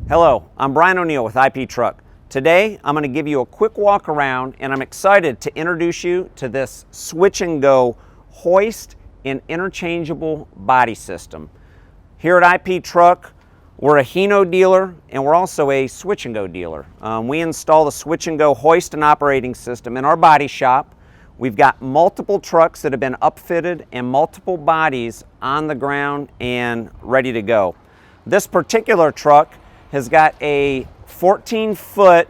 Hello, I'm Brian O'Neill with IP Truck. Today I'm going to give you a quick walk around, and I'm excited to introduce you to this switch and go hoist and interchangeable body system. Here at IP Truck, we're a Hino dealer and we're also a switch and go dealer. We install the switch and go hoist and operating system in our body shop. We've got multiple trucks that have been upfitted and multiple bodies on the ground and ready to go. This particular truck has got a 14-foot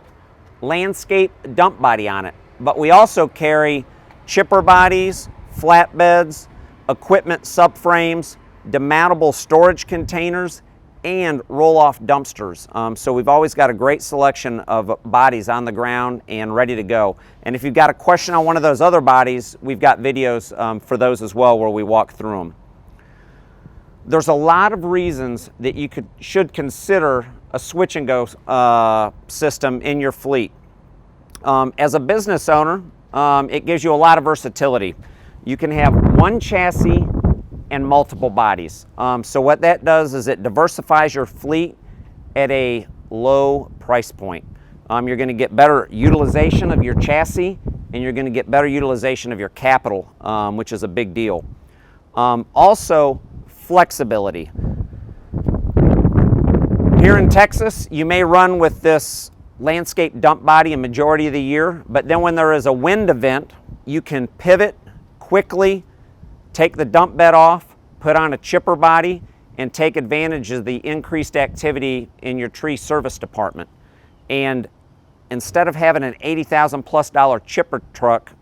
landscape dump body on it, but we also carry chipper bodies, flatbeds, equipment subframes, demountable storage containers, and roll-off dumpsters. So we've always got a great selection of bodies on the ground and ready to go. And if you've got a question on one of those other bodies, we've got videos for those as well where we walk through them. There's a lot of reasons that you should consider a switch and go system in your fleet. As a business owner, it gives you a lot of versatility. You can have one chassis and multiple bodies. So what that does is it diversifies your fleet at a low price point. You're going to get better utilization of your chassis, and you're going to get better utilization of your capital, which is a big deal. Also, flexibility. Here in Texas, you may run with this landscape dump body a majority of the year, but then when there is a wind event, you can pivot quickly, take the dump bed off, put on a chipper body, and take advantage of the increased activity in your tree service department. And instead of having an $80,000+ chipper truck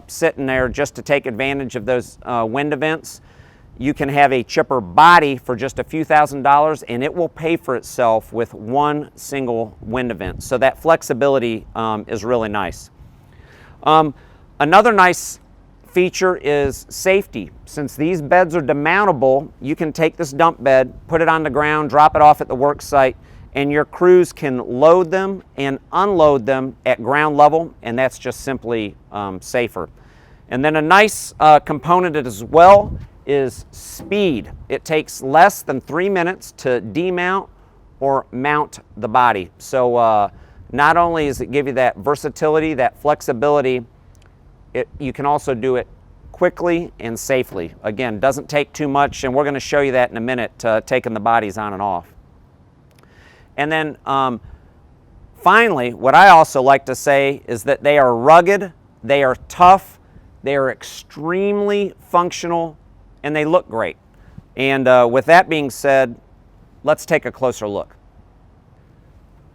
sitting there just to take advantage of those wind events, you can have a chipper body for just a few $1,000s, and it will pay for itself with one single wind event. So that flexibility is really nice. Another nice feature is safety. Since these beds are demountable, you can take this dump bed, put it on the ground, drop it off at the work site, and your crews can load them and unload them at ground level, and that's just simply safer. And then a nice component as well is speed. It takes less than 3 minutes to demount or mount the body. So not only does it give you that versatility, that flexibility, you can also do it quickly and safely. Again, doesn't take too much, and we're going to show you that in a minute, taking the bodies on and off. And then finally, what I also like to say is that they are rugged, they are tough, they are extremely functional, and they look great. And with that being said, let's take a closer look.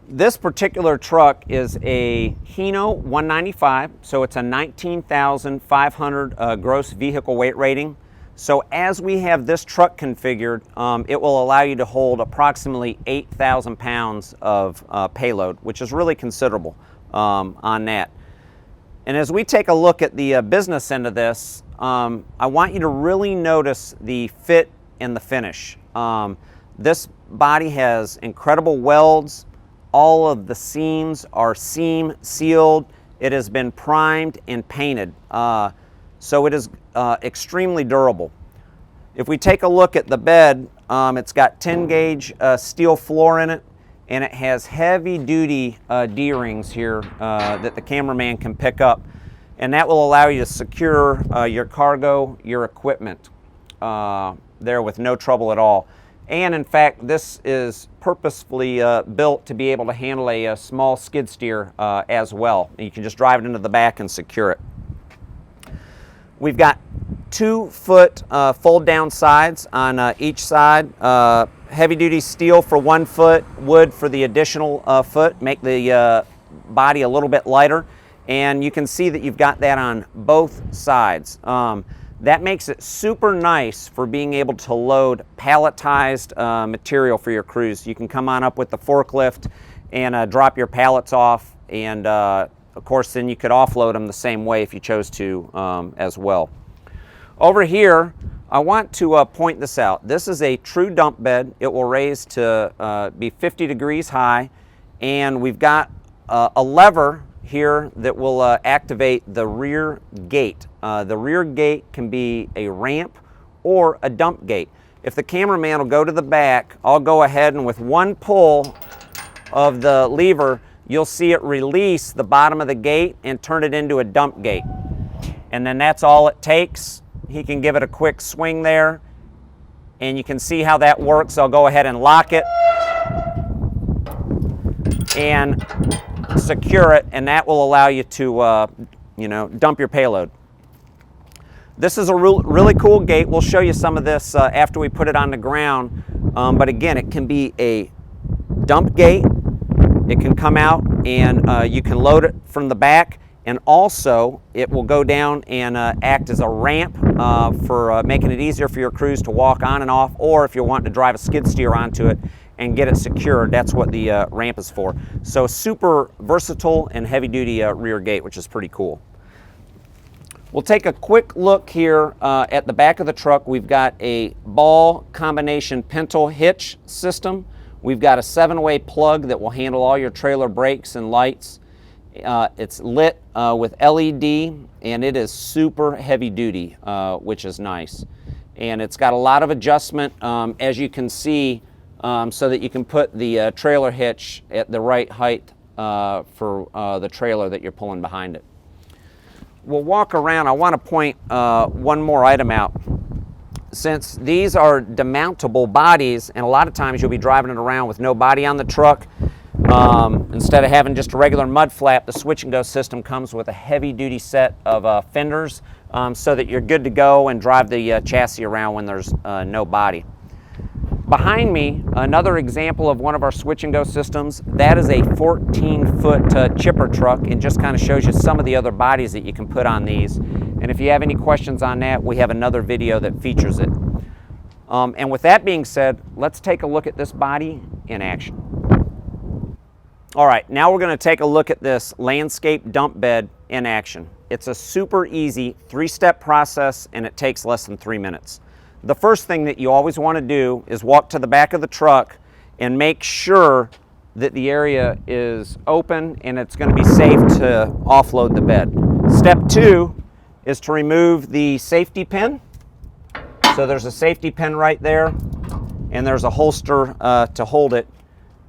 This particular truck is a Hino 195, so it's a 19,500 gross vehicle weight rating. So as we have this truck configured, it will allow you to hold approximately 8,000 pounds of payload, which is really considerable on that. And as we take a look at the business end of this, I want you to really notice the fit and the finish. This body has incredible welds. All of the seams are seam sealed. It has been primed and painted. So it is extremely durable. If we take a look at the bed, it's got 10-gauge steel floor in it, and it has heavy-duty D-rings here that the cameraman can pick up. And that will allow you to secure your cargo, your equipment there with no trouble at all. And in fact, this is purposefully built to be able to handle a small skid steer as well. You can just drive it into the back and secure it. We've got 2-foot fold-down sides on each side. Heavy-duty steel for 1 foot, wood for the additional foot, make the body a little bit lighter. And you can see that you've got that on both sides. That makes it super nice for being able to load palletized material for your crews. You can come on up with the forklift and drop your pallets off, and of course then you could offload them the same way if you chose to as well. Over here, I want to point this out. This is a true dump bed. It will raise to be 50 degrees high, and we've got a lever here that will activate the rear gate. The rear gate can be a ramp or a dump gate. If the cameraman will go to the back, I'll go ahead and with one pull, of the lever, you'll see it release the bottom of the gate and turn it into a dump gate. And then that's all it takes. He can give it a quick swing there, and you can see how that works. I'll go ahead and lock it and secure it, and that will allow you to dump your payload. This is a really cool gate. We'll show you some of this after we put it on the ground, but again, it can be a dump gate. It can come out and you can load it from the back, and also it will go down and act as a ramp for making it easier for your crews to walk on and off, or if you're wanting to drive a skid steer onto it and get it secured, that's what the ramp is for. So super versatile and heavy duty rear gate, which is pretty cool. We'll take a quick look here at the back of the truck. We've got a ball combination pintle hitch system. We've got a 7-way plug that will handle all your trailer brakes and lights. It's lit with LED, and it is super heavy duty, which is nice. And it's got a lot of adjustment, as you can see, so that you can put the trailer hitch at the right height for the trailer that you're pulling behind it. We'll walk around. I want to point one more item out. Since these are demountable bodies, and a lot of times you'll be driving it around with no body on the truck, instead of having just a regular mud flap, the switch and go system comes with a heavy duty set of fenders, so that you're good to go and drive the chassis around when there's no body. Behind me, another example of one of our switch and go systems. That is a 14-foot chipper truck, and just kind of shows you some of the other bodies that you can put on these. And if you have any questions on that, we have another video that features it. And with that being said, let's take a look at this body in action. All right, now we're going to take a look at this landscape dump bed in action. It's a super easy 3-step process, and it takes less than 3 minutes. The first thing that you always want to do is walk to the back of the truck and make sure that the area is open and it's going to be safe to offload the bed. Step 2 is to remove the safety pin. So there's a safety pin right there, and there's a holster to hold it.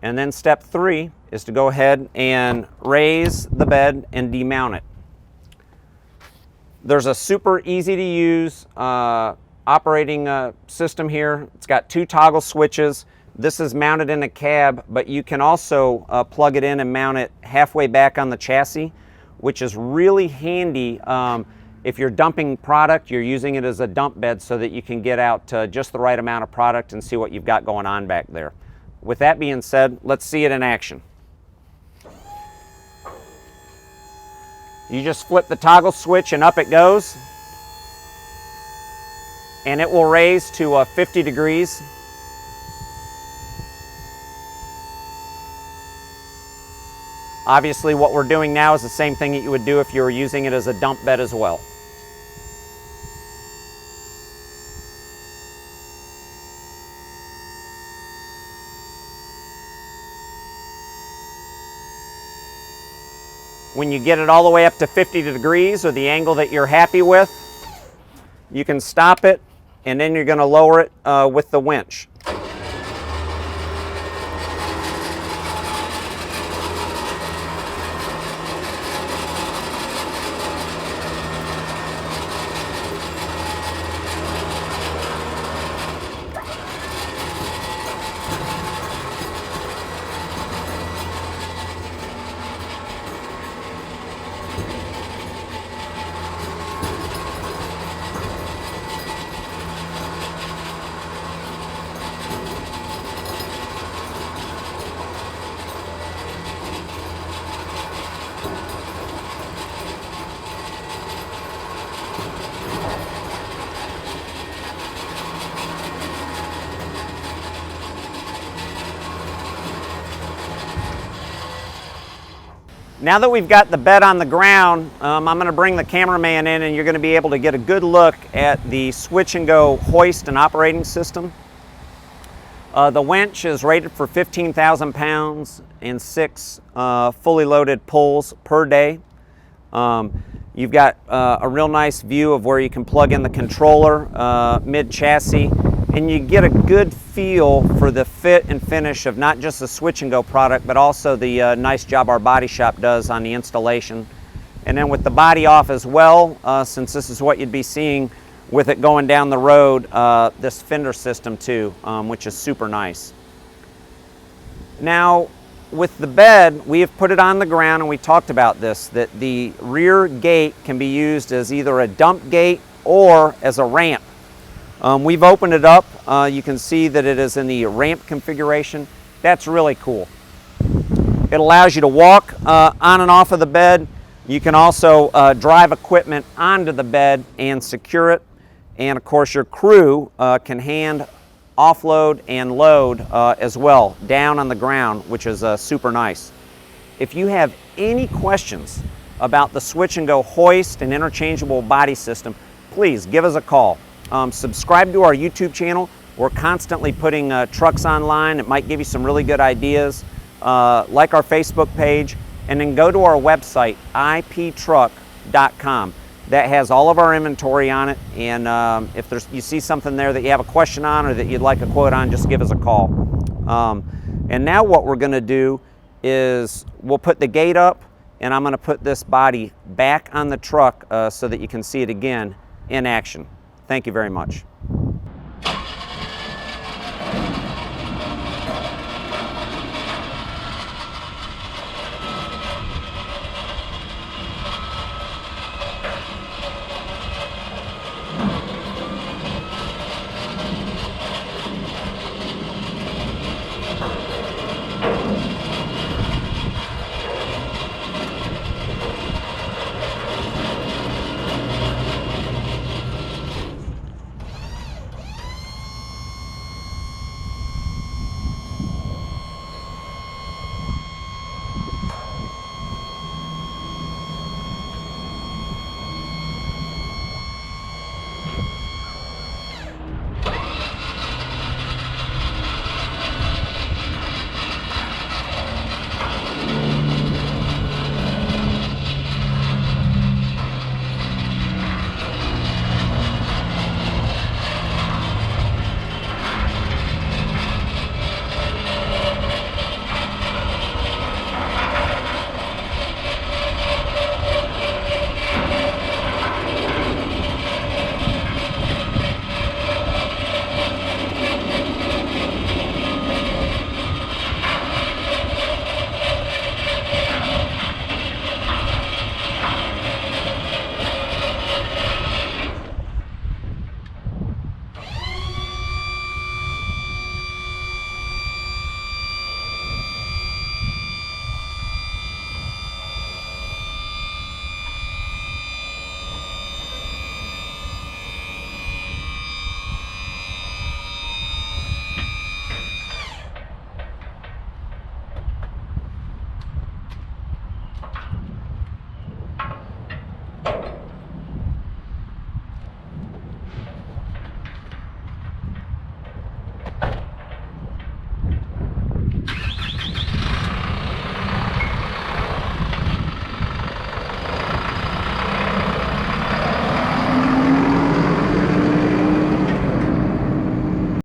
And then step 3 is to go ahead and raise the bed and demount it. There's a super easy to use operating system here. It's got 2 toggle switches. This is mounted in a cab, but you can also plug it in and mount it halfway back on the chassis, which is really handy. If you're dumping product, you're using it as a dump bed so that you can get out just the right amount of product and see what you've got going on back there. With that being said, let's see it in action. You just flip the toggle switch and up it goes. And it will raise to 50 degrees. Obviously, what we're doing now is the same thing that you would do if you were using it as a dump bed as well. When you get it all the way up to 50 degrees, or the angle that you're happy with, you can stop it, and then you're going to lower it with the winch. Now that we've got the bed on the ground, I'm going to bring the cameraman in, and you're going to be able to get a good look at the switch and go hoist and operating system. The winch is rated for 15,000 pounds and 6 fully loaded pulls per day. You've got a real nice view of where you can plug in the controller mid-chassis, and you get a good feel for the fit and finish of not just the Switch and Go product, but also the nice job our body shop does on the installation. And then with the body off as well, since this is what you'd be seeing with it going down the road, this fender system too, which is super nice. Now, with the bed, we have put it on the ground, and we talked about this, that the rear gate can be used as either a dump gate or as a ramp. We've opened it up. You can see that it is in the ramp configuration. That's really cool. It allows you to walk on and off of the bed. You can also drive equipment onto the bed and secure it. And of course, your crew can hand offload and load as well down on the ground, which is super nice. If you have any questions about the Switch and Go hoist and interchangeable body system, please give us a call. Subscribe to our YouTube channel. We're constantly putting trucks online. It might give you some really good ideas. Like our Facebook page, and then go to our website, iptruck.com. That has all of our inventory on it, and if you see something there that you have a question on or that you'd like a quote on, just give us a call. And now what we're going to do is we'll put the gate up, and I'm going to put this body back on the truck so that you can see it again in action. Thank you very much.